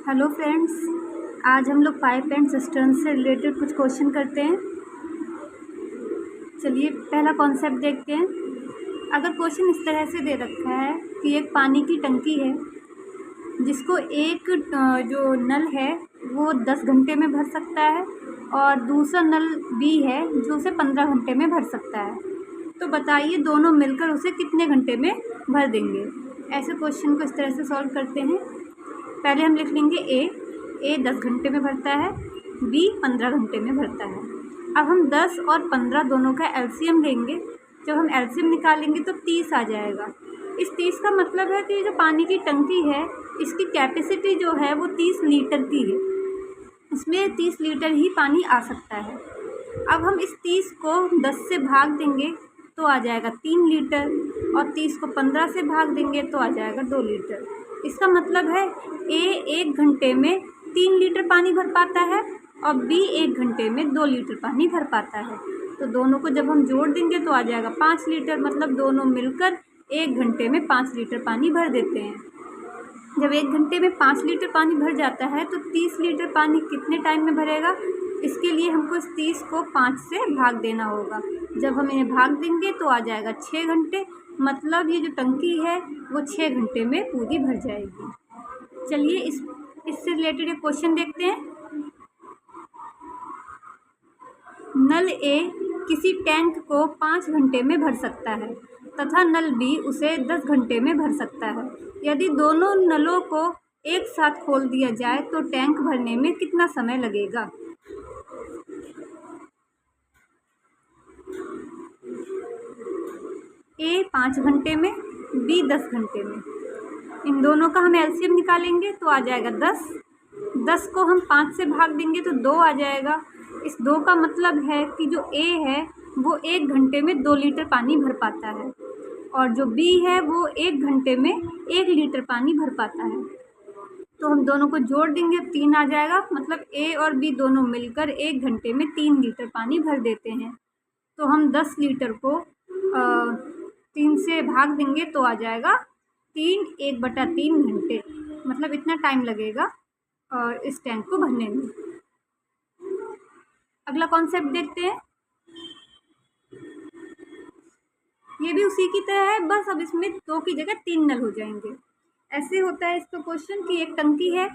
Hello friends, आज हम लोग पाइप एंड सिस्टर्न से रिलेटेड कुछ क्वेश्चन करते हैं। चलिए पहला कॉन्सेप्ट देखते हैं। अगर क्वेश्चन इस तरह से दे रखा है कि एक पानी की टंकी है जिसको एक जो नल है वो 10 घंटे में भर सकता है और दूसरा नल बी है जो उसे 15 घंटे में भर सकता है, तो बताइए दोनों मिलकर उसे कितने घंटे में भर देंगे। ऐसे क्वेश्चन को इस तरह से सॉल्व करते हैं। पहले हम लिख लेंगे ए 10 घंटे में भरता है, बी 15 घंटे में भरता है। अब हम 10 और 15 दोनों का एलसीएम लेंगे। जब हम एलसीएम निकालेंगे तो 30 आ जाएगा। इस 30 का मतलब है कि जो पानी की टंकी है इसकी कैपेसिटी जो है वो 30 लीटर की है, इसमें 30 लीटर ही पानी आ सकता है। अब हम इस 30 को 10 से भाग देंगे तो आ जाएगा 3 लीटर और 30 को 15 से भाग देंगे तो आ जाएगा 2 लीटर। इसका मतलब है ए 1 घंटे में 3 लीटर पानी भर पाता है और बी 1 घंटे में 2 लीटर पानी भर पाता है। तो दोनों को जब हम जोड़ देंगे तो आ जाएगा 5 लीटर, मतलब दोनों मिलकर 1 घंटे में 5 लीटर पानी भर देते हैं। जब 1 घंटे में 5 लीटर पानी भर जाता है तो 30 लीटर पानी कितने टाइम में भरेगा, इसके लिए हमको इस 30 को 5 से भाग देना होगा। जब हम इन्हें भाग देंगे तो आ जाएगा 6 घंटे, मतलब ये जो टंकी है वो 6 घंटे में पूरी भर जाएगी। चलिए इससे रिलेटेड एक क्वेश्चन देखते हैं। नल ए किसी टैंक को 5 घंटे में भर सकता है तथा नल बी उसे 10 घंटे में भर सकता है। यदि दोनों नलों को एक साथ खोल दिया जाए तो टैंक भरने में कितना समय लगेगा। ए 5 घंटे में, बी 10 घंटे में। इन दोनों का हम एलसीएम निकालेंगे तो आ जाएगा 10। 10 को हम 5 से भाग देंगे तो 2 आ जाएगा। इस 2 का मतलब है कि जो ए है वो 1 घंटे में 2 लीटर पानी भर पाता है और जो बी है वो 1 घंटे में 1 लीटर पानी भर पाता है। तो हम दोनों को जोड़ देंगे 3 आ जाएगा, मतलब ए और बी दोनों मिलकर 1 घंटे में 3 लीटर पानी भर देते हैं। तो हम 10 लीटर को 3 से भाग देंगे तो आ जाएगा 3, 1/3 घंटे, मतलब इतना टाइम लगेगा और इस टैंक को भरने में। अगला कॉन्सेप्ट देखते हैं। ये भी उसी की तरह है, बस अब इसमें 2 की जगह 3 नल हो जाएंगे। ऐसे होता है इसका क्वेश्चन कि एक टंकी है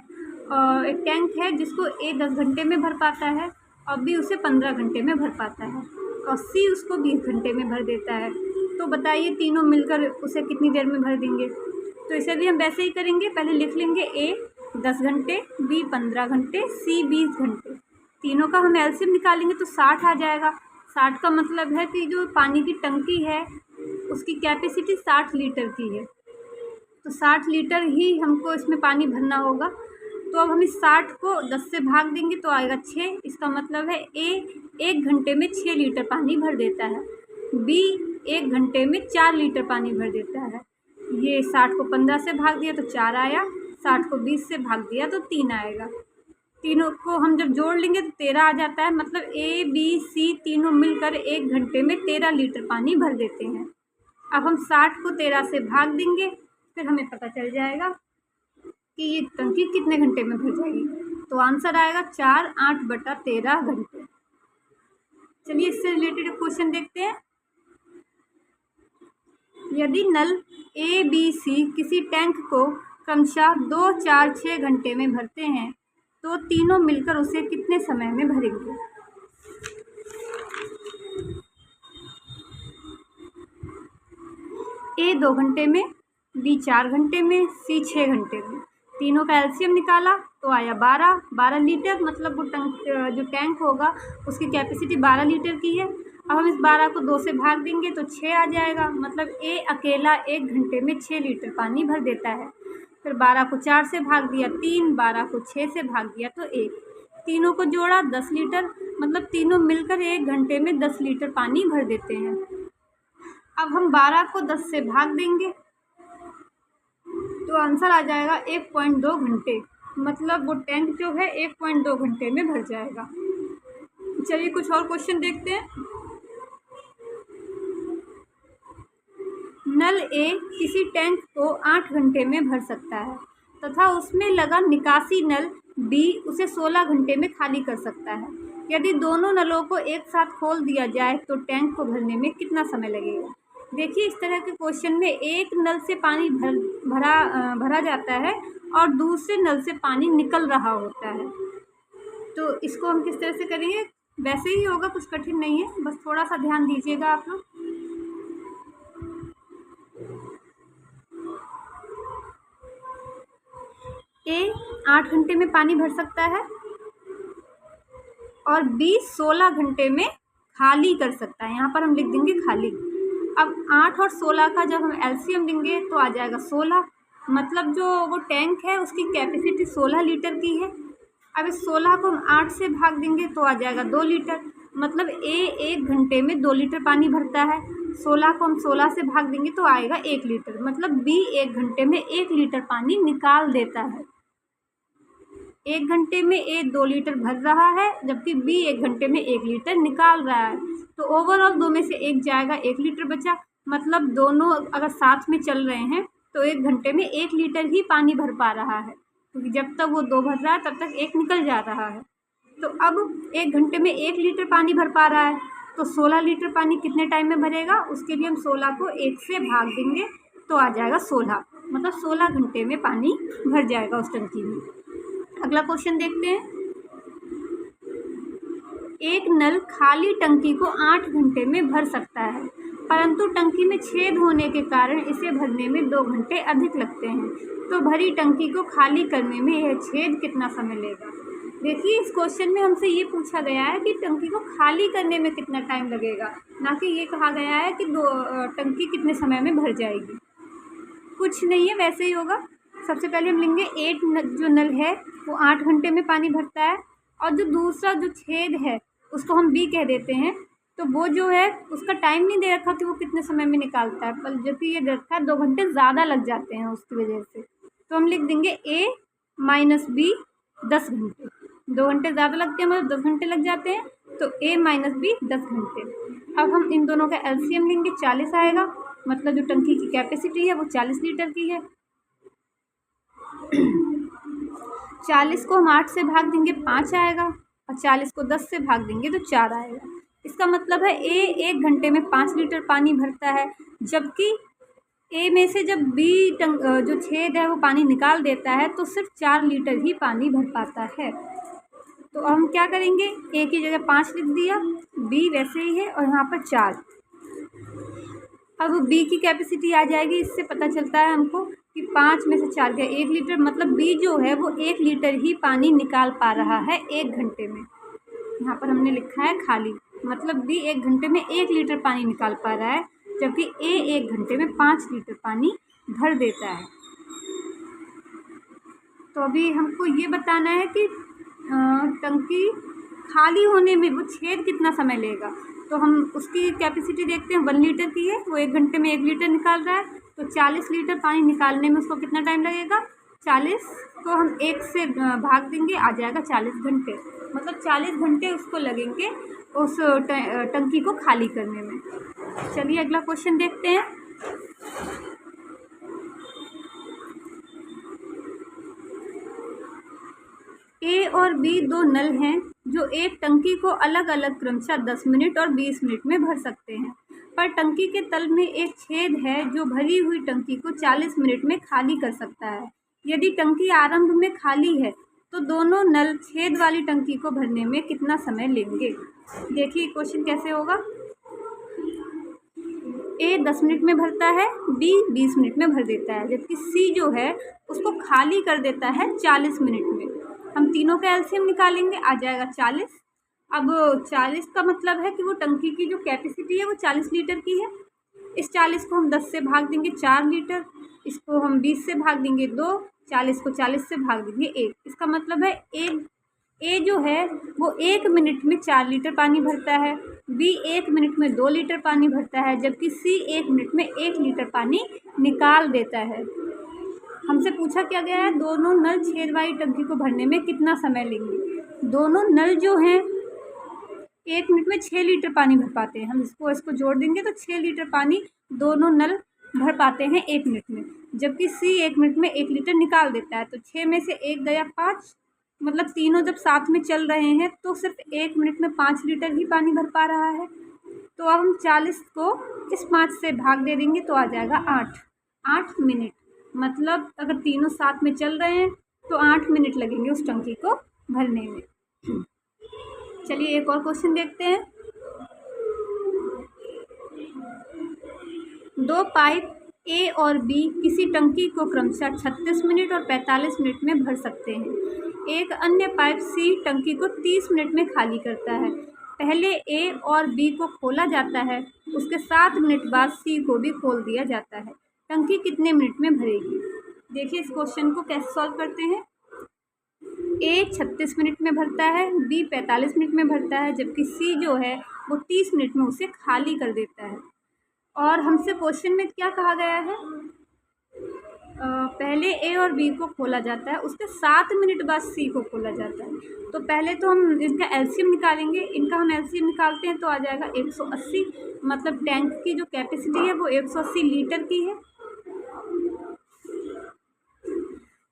और एक टैंक है जिसको ए 10 घंटे में भर पाता है और बी उसे 15 घंटे में भर पाता है और सी उसको 20 घंटे में भर देता है। तो बताइए तीनों मिलकर उसे कितनी देर में भर देंगे। तो इसे भी हम वैसे ही करेंगे। पहले लिख लेंगे ए 10 घंटे, बी 15 घंटे, सी 20 घंटे। तीनों का हम एलसीएम निकालेंगे तो 60 आ जाएगा। 60 का मतलब है कि जो पानी की टंकी है उसकी कैपेसिटी 60 लीटर की है, तो 60 लीटर ही हमको इसमें पानी भरना होगा। तो अब हम इस 60 को 10 से भाग देंगे तो आएगा 6। इसका मतलब है ए 1 घंटे में 6 लीटर पानी भर देता है, बी 1 घंटे में 4 लीटर पानी भर देता है। ये 60 को 15 से भाग दिया तो 4 आया, 60 को 20 से भाग दिया तो 3 आएगा। तीनों को हम जब जोड़ लेंगे तो 13 आ जाता है, मतलब ए बी सी तीनों मिलकर 1 घंटे में 13 लीटर पानी भर देते हैं। अब हम 60 को 13 से भाग देंगे, फिर हमें पता चल जाएगा कि ये टंकी कितने घंटे में भर जाएगी। तो आंसर आएगा 4 8/13 घंटे। चलिए इससे रिलेटेड क्वेश्चन देखते हैं। यदि नल ए बी सी किसी टैंक को क्रमशः 2 4 6 घंटे में भरते हैं तो तीनों मिलकर उसे कितने समय में भरेंगे। ए 2 घंटे में, बी 4 घंटे में, सी 6 घंटे में। तीनों का एलसीएम निकाला तो आया 12 लीटर, मतलब वो जो टैंक होगा उसकी कैपेसिटी 12 लीटर की है। अब हम इस 12 को 2 से भाग देंगे तो 6 आ जाएगा, मतलब ए अकेला 1 घंटे में 6 लीटर पानी भर देता है। फिर 12 को 4 से भाग दिया 3, 12 को 6 से भाग दिया तो 1। तीनों को जोड़ा 10 लीटर, मतलब तीनों मिलकर 1 घंटे में 10 लीटर पानी भर देते हैं। अब हम 12 को 10 से भाग देंगे तो आंसर आ जाएगा 1.2 घंटे, मतलब वो टैंक जो है 1.2 घंटे में भर जाएगा। चलिए कुछ और क्वेश्चन देखते हैं। नल ए किसी टैंक को 8 घंटे में भर सकता है तथा उसमें लगा निकासी नल B उसे 16 घंटे में खाली कर सकता है। यदि दोनों नलों को एक साथ खोल दिया जाए तो टैंक को भरने में कितना समय लगेगा। देखिए, इस तरह के क्वेश्चन में एक नल से पानी भरा जाता है और दूसरे नल से पानी निकल रहा होता है। तो इसको हम किस तरह से करेंगे, वैसे ही होगा, कुछ कठिन नहीं है, बस थोड़ा सा ध्यान दीजिएगा आप लोग। A 8 घंटे में पानी भर सकता है और B 16 घंटे में खाली कर सकता है। यहाँ पर हम लिख देंगे खाली। अब 8 और 16 का जब हम एलसीएम देंगे तो आ जाएगा 16, मतलब जो वो टैंक है उसकी कैपेसिटी 16 लीटर की है। अब इस 16 को हम 8 से भाग देंगे तो आ जाएगा 2 लीटर, मतलब A 1 घंटे में 2 लीटर पानी भरता है। 16 को हम 16 से भाग देंगे तो आएगा 1 लीटर, मतलब B 1 घंटे में 1 लीटर पानी निकाल देता है। 1 घंटे में A 2 लीटर भर रहा है जबकि B 1 घंटे में 1 लीटर निकाल रहा है। तो ओवरऑल 2 में से 1 जाएगा, 1 लीटर बचा, मतलब दोनों अगर साथ में चल रहे हैं तो 1 घंटे में 1 लीटर ही पानी भर पा रहा है, क्योंकि जब तक वो 2 भर रहा है तब तक 1 निकल जा रहा है। तो अब 1 घंटे में 1 लीटर पानी भर पा रहा है, तो 16 लीटर पानी कितने टाइम में भरेगा, उसके लिए हम 16 को 1 से भाग देंगे तो आ जाएगा 16, मतलब 16 घंटे में पानी भर जाएगा उस टंकी में। अगला क्वेश्चन देखते हैं। एक नल खाली टंकी को 8 घंटे में भर सकता है, परंतु टंकी में छेद होने के कारण इसे भरने में 2 घंटे अधिक लगते हैं। तो भरी टंकी को खाली करने में यह छेद कितना समय लेगा। देखिए, इस क्वेश्चन में हमसे ये पूछा गया है कि टंकी को खाली करने में कितना टाइम लगेगा, ना कि ये कहा गया है कि टंकी कितने समय में भर जाएगी। कुछ नहीं है, वैसे ही होगा। सबसे पहले हम लेंगे एक जो नल है वो 8 घंटे में पानी भरता है, और जो दूसरा जो छेद है उसको हम B कह देते हैं। तो वो जो है उसका टाइम नहीं दे रखा कि वो कितने समय में निकालता है, पर जबकि ये दे रखा है 2 घंटे ज़्यादा लग जाते हैं उसकी वजह से। तो हम लिख देंगे A माइनस B 10 घंटे। 2 घंटे ज़्यादा लगते हैं, मतलब 10 घंटे लग जाते हैं, तो A माइनस B 10 घंटे। अब हम इन दोनों का एलसीएम लेंगे, 40 आएगा, मतलब जो टंकी की कैपेसिटी है वो 40 लीटर की है। 40 को हम 8 से भाग देंगे 5 आएगा, और 40 को 10 से भाग देंगे तो 4 आएगा। इसका मतलब है A 1 घंटे में 5 लीटर पानी भरता है, जबकि A में से जब B जो छेद है वो पानी निकाल देता है तो सिर्फ 4 लीटर ही पानी भर पाता है। तो हम क्या करेंगे, A की जगह 5 लिख दिया, B वैसे ही है और यहाँ पर 4। अब B की कैपेसिटी आ जाएगी, इससे पता चलता है हमको कि 5 में से 4 गया 1 लीटर, मतलब B जो है वो 1 लीटर ही पानी निकाल पा रहा है 1 घंटे में। यहाँ पर हमने लिखा है खाली, मतलब B 1 घंटे में 1 लीटर पानी निकाल पा रहा है, जबकि A 1 घंटे में 5 लीटर पानी भर देता है। तो अभी हमको ये बताना है कि टंकी खाली होने में वो छेद कितना समय लेगा। तो हम उसकी कैपेसिटी देखते हैं, 1 लीटर की है, वो 1 घंटे में 1 लीटर निकाल रहा है, तो 40 लीटर पानी निकालने में उसको कितना टाइम लगेगा। 40 को हम 1 से भाग देंगे, आ जाएगा 40 घंटे, मतलब 40 घंटे उसको लगेंगे उस टंकी को खाली करने में। चलिए अगला क्वेश्चन देखते हैं। A और B 2 नल हैं जो एक टंकी को अलग अलग क्रमशः 10 मिनट और 20 मिनट में भर सकते हैं, पर टंकी के तल में एक छेद है जो भरी हुई टंकी को 40 मिनट में खाली कर सकता है। यदि टंकी आरंभ में खाली है तो दोनों नल छेद वाली टंकी को भरने में कितना समय लेंगे। देखिए क्वेश्चन कैसे होगा। A 10 मिनट में भरता है, B 20 मिनट में भर देता है, जबकि C जो है उसको खाली कर देता है 40 मिनट में। हम तीनों का एलसीएम निकालेंगे, आ जाएगा 40। अब 40 का मतलब है कि वो टंकी की जो कैपेसिटी है वो 40 लीटर की है। इस 40 को हम 10 से भाग देंगे 4 लीटर, इसको हम 20 से भाग देंगे 2, 40 को 40 से भाग देंगे 1। इसका मतलब है A जो है वो 1 मिनट में 4 लीटर पानी भरता है, B 1 मिनट में 2 लीटर पानी भरता है, जबकि C 1 मिनट में 1 लीटर पानी निकाल देता है। हमसे पूछा क्या गया है, दोनों नल छेद वाली टंकी को भरने में कितना समय लेंगे। दोनों नल जो हैं 1 मिनट में 6 लीटर पानी भर पाते हैं। हम इसको जोड़ देंगे तो 6 लीटर पानी दोनों नल भर पाते हैं 1 मिनट में, जबकि सी 1 मिनट में 1 लीटर निकाल देता है। तो 6 में से 1 गया 5, मतलब तीनों जब साथ में चल रहे हैं तो सिर्फ 1 मिनट में 5 लीटर ही पानी भर पा रहा है। तो अब हम 40 को इस 5 से भाग दे देंगे तो आ जाएगा 8 मिनट। मतलब अगर तीनों साथ में चल रहे हैं तो 8 मिनट लगेंगे उस टंकी को भरने में। चलिए एक और क्वेश्चन देखते हैं। 2 पाइप ए और बी किसी टंकी को क्रमशः 36 मिनट और 45 मिनट में भर सकते हैं। एक अन्य पाइप सी टंकी को 30 मिनट में खाली करता है। पहले ए और बी को खोला जाता है, उसके 7 मिनट बाद सी को भी खोल दिया जाता है। टंकी कितने मिनट में भरेगी? देखिए इस क्वेश्चन को कैसे सॉल्व करते हैं। ए 36 मिनट में भरता है, बी 45 मिनट में भरता है, जबकि सी जो है वो 30 मिनट में उसे खाली कर देता है। और हमसे क्वेश्चन में क्या कहा गया है, पहले ए और बी को खोला जाता है, उसके 7 मिनट बाद सी को खोला जाता है। तो पहले तो हम इनका एलसीएम निकालेंगे। इनका हम एलसीएम निकालते हैं तो आ जाएगा 180, मतलब टैंक की जो कैपेसिटी है वो 180 लीटर की है।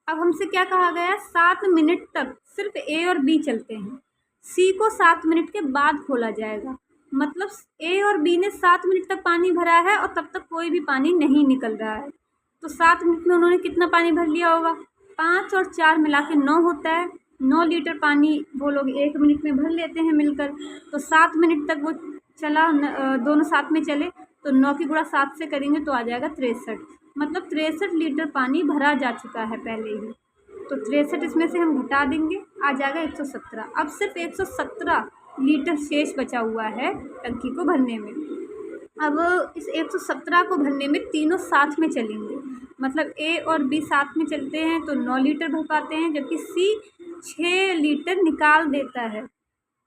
अब हमसे क्या कहा गया है, 7 मिनट तक सिर्फ ए और बी चलते हैं, सी को 7 मिनट के बाद खोला जाएगा। मतलब ए और बी ने 7 मिनट तक पानी भरा है और तब तक कोई भी पानी नहीं निकल रहा है। तो 7 मिनट में उन्होंने कितना पानी भर लिया होगा? 5 और 4 मिला के 9 होता है। 9 लीटर पानी वो लोग 1 मिनट में भर लेते हैं मिलकर। तो 7 मिनट तक वो चला, दोनों साथ में चले, तो 9 की गुणा 7 से करेंगे तो आ जाएगा 63। मतलब 63 लीटर पानी भरा जा चुका है पहले ही। तो 63 इसमें से हम घटा देंगे, आ जाएगा 117। अब सिर्फ 117 लीटर शेष बचा हुआ है टंकी को भरने में। अब इस 117 को भरने में तीनों साथ में चलेंगे, मतलब ए और बी साथ में चलते हैं तो 9 लीटर भर पाते हैं, जबकि सी 6 लीटर निकाल देता है।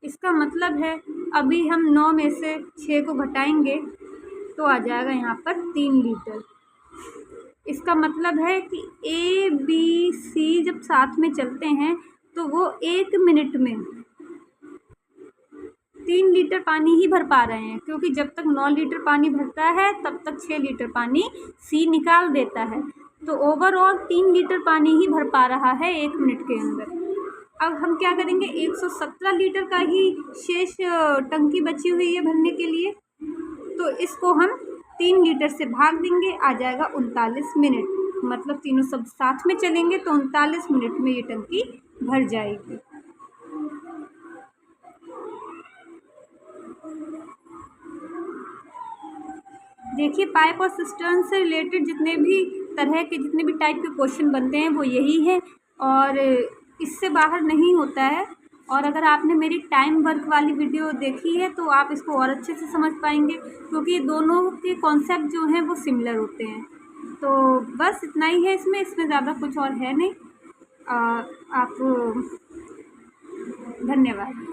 इसका मतलब है अभी हम 9 में से 6 को घटाएंगे तो आ जाएगा यहाँ पर 3 लीटर। इसका मतलब है कि ए बी सी जब साथ में चलते हैं तो वो 1 मिनट में 3 लीटर पानी ही भर पा रहे हैं, क्योंकि जब तक 9 लीटर पानी भरता है तब तक 6 लीटर पानी सी निकाल देता है। तो ओवरऑल 3 लीटर पानी ही भर पा रहा है 1 मिनट के अंदर। अब हम क्या करेंगे, 117 लीटर का ही शेष टंकी बची हुई है भरने के लिए, तो इसको हम 3 लीटर से भाग देंगे, आ जाएगा 39 मिनट। मतलब तीनों सब साथ में चलेंगे तो 39 मिनट में ये टंकी भर जाएगी। देखिए पाइप और सिस्टर्न से रिलेटेड जितने भी तरह के जितने भी टाइप के क्वेश्चन बनते हैं वो यही है और इससे बाहर नहीं होता है। और अगर आपने मेरी टाइम वर्क वाली वीडियो देखी है तो आप इसको और अच्छे से समझ पाएंगे, क्योंकि ये दोनों के कॉन्सेप्ट जो हैं वो सिमिलर होते हैं। तो बस इतना ही है इसमें ज़्यादा कुछ और है नहीं। आप धन्यवाद।